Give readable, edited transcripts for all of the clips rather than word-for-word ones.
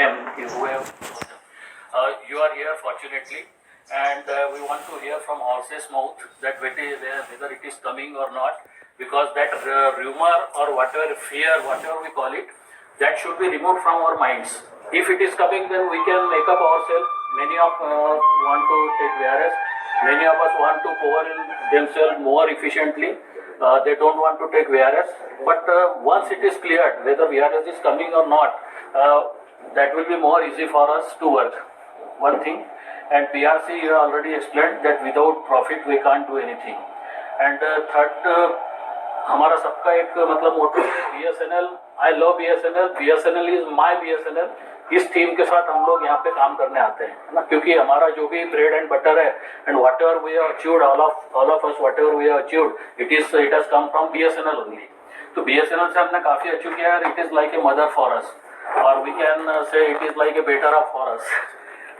M, whoever. You are here fortunately, and we want to hear from horse's mouth that whether it is coming or not, because that rumor or whatever fear, whatever we call it, that should be removed from our minds. If it is coming, then we can make up ourselves. Many of want to take VRS. Many of us want to power themselves more efficiently. They don't want to take VRS. But once it is cleared whether VRS is coming or not, that will be more easy for us to work. One thing. And PRC, you already explained that without profit we can't do anything. And third, हमारा सबका एक मतलब मोटो है BSNL. I love BSNL. BSNL is my BSNL. इस theme के साथ हम लोग यहाँ पे काम करने आते हैं ना, क्योंकि हमारा जो भी ब्रेड एंड बटर है and whatever we have achieved, all of us whatever we have achieved, it has come from BSNL only. तो BSNL से हमने काफी अचीव किया है. It is like a mother for us, और we can say it is like a better of for us.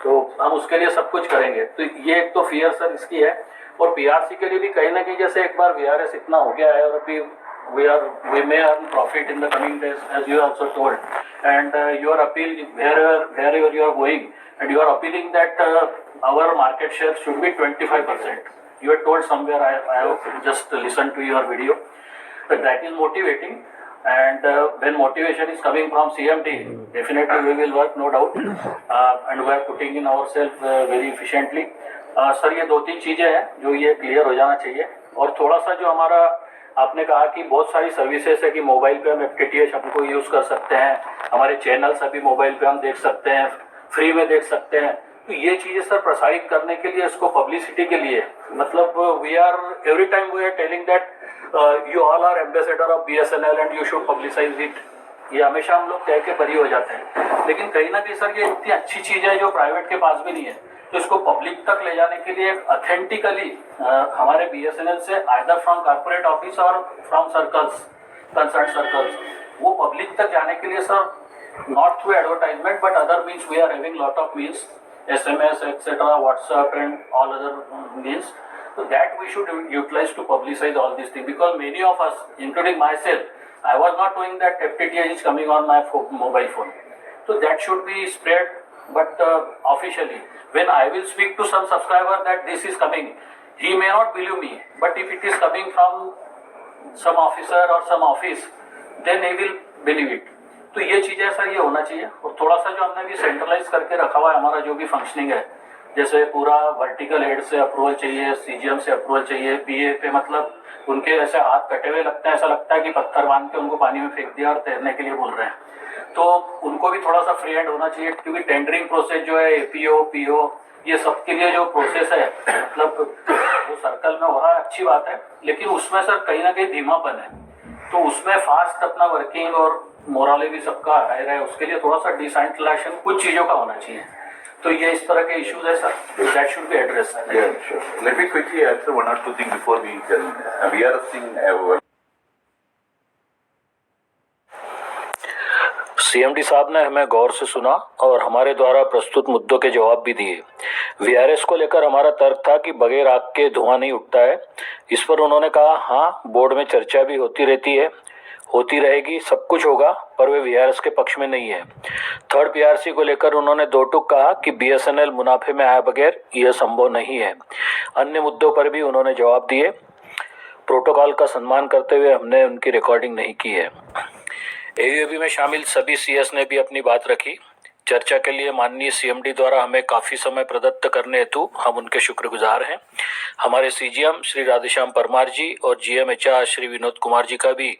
तो हम उसके लिए सब कुछ करेंगे. तो ये एक तो फियर सर इसकी है. और PRC के लिए भी कहीं ना कहीं जैसे एक बार VRS इतना हो गया है और अभी we may earn profit in the coming days, as you also told, and your appeal wherever you are going, and you are appealing that our market share should be 25%. You had told somewhere, I have just listened to your video, but that is motivating. And when motivation is coming from CMD, definitely we will work, no doubt, and we are putting in ourselves very efficiently. Sir ये 2-3 चीजें हैं जो ये clear हो जाना चाहिए. और थोड़ा सा जो हमारा आपने कहा कि बहुत सारी सर्विसेज है कि मोबाइल पे हम FTTH हमको यूज कर सकते हैं, हमारे चैनल्स अभी मोबाइल पे हम देख सकते हैं, फ्री में देख सकते हैं. तो ये चीजें सर प्रसारित करने के लिए, इसको पब्लिसिटी के लिए, मतलब we are every time we are telling that you all are ambassador of BSNL and you should publicise it. ये हमेशा हम लोग कह के परी हो जाते हैं, लेकिन कहीं ना कहीं सर ये इतनी अच्छी चीज है जो प्राइवेट के पास भी नहीं है. तो इसको पब्लिक तक ले जाने के लिए ऑथेंटिकली हमारे BSNL से आइदर फ्रॉम कॉर्पोरेट ऑफिस और फ्रॉम सर्कल्स, कंसर्न सर्कल्स, वो पब्लिक तक जाने के लिए sir not through advertisement but other means we are having lot of means, SMS etc, WhatsApp and all other means. So that we should utilize to publicize all these things, because many of us, including myself, I was not knowing that FTTH is coming on my mobile phone. So that should be spread, but officially. When I will speak to some subscriber that this is coming, he may not believe me, but if it is coming from some officer or some office, then he will believe it. तो ये चीजें sir ये होना चाहिए. और थोड़ा सा जो हमने भी सेंट्रलाइज करके रखा हुआ है हमारा जो भी फंक्शनिंग है, जैसे पूरा वर्टिकल हेड से अप्रूवल चाहिए, CGM से अप्रूवल चाहिए, BA पे मतलब उनके ऐसे हाथ कटे हुए लगते हैं, ऐसा लगता है कि पत्थर बांध के उनको पानी में फेंक दिया और तैरने के लिए बोल रहे हैं. तो उनको भी थोड़ा सा फ्री हैंड होना चाहिए, क्योंकि टेंडरिंग प्रोसेस जो है APO PO ये सब के लिए जो प्रोसेस है, मतलब वो सर्कल में हो रहा है, अच्छी बात है, लेकिन उसमें सर कहीं ना कहीं धीमापन है. तो उसमें फास्ट अपना वर्किंग और मोराले भी सबका हायर है, उसके लिए थोड़ा सा डिसेंट्रलाइजेशन कुछ चीजों का होना चाहिए. तो ये इस तरह के इश्यूज है sir, that should be address. Let me quickly answer one or two things before we can. We are seeing. CMD साहब ने हमें गौर से सुना और हमारे द्वारा प्रस्तुत मुद्दों के जवाब भी दिए. VRS को लेकर हमारा तर्क था कि बगैर आग के धुआं नहीं उठता है. इस पर उन्होंने कहा हाँ, बोर्ड में चर्चा भी होती रहती है, होती रहेगी, सब कुछ होगा, पर वे VRS के पक्ष में नहीं है. थर्ड PRC को लेकर उन्होंने 2 टूक कहा कि BSNL मुनाफे में आए बगैर यह संभव नहीं है. अन्य मुद्दों पर भी उन्होंने जवाब दिए. प्रोटोकॉल का सम्मान करते हुए हमने उनकी रिकॉर्डिंग नहीं की है. AUAB में शामिल सभी CS ने भी अपनी बात रखी. चर्चा के लिए माननीय CMD द्वारा हमें काफ़ी समय प्रदत्त करने हेतु हम उनके शुक्रगुजार हैं. हमारे CGM श्री राधेश्याम परमार जी और GM HR श्री विनोद कुमार जी का भी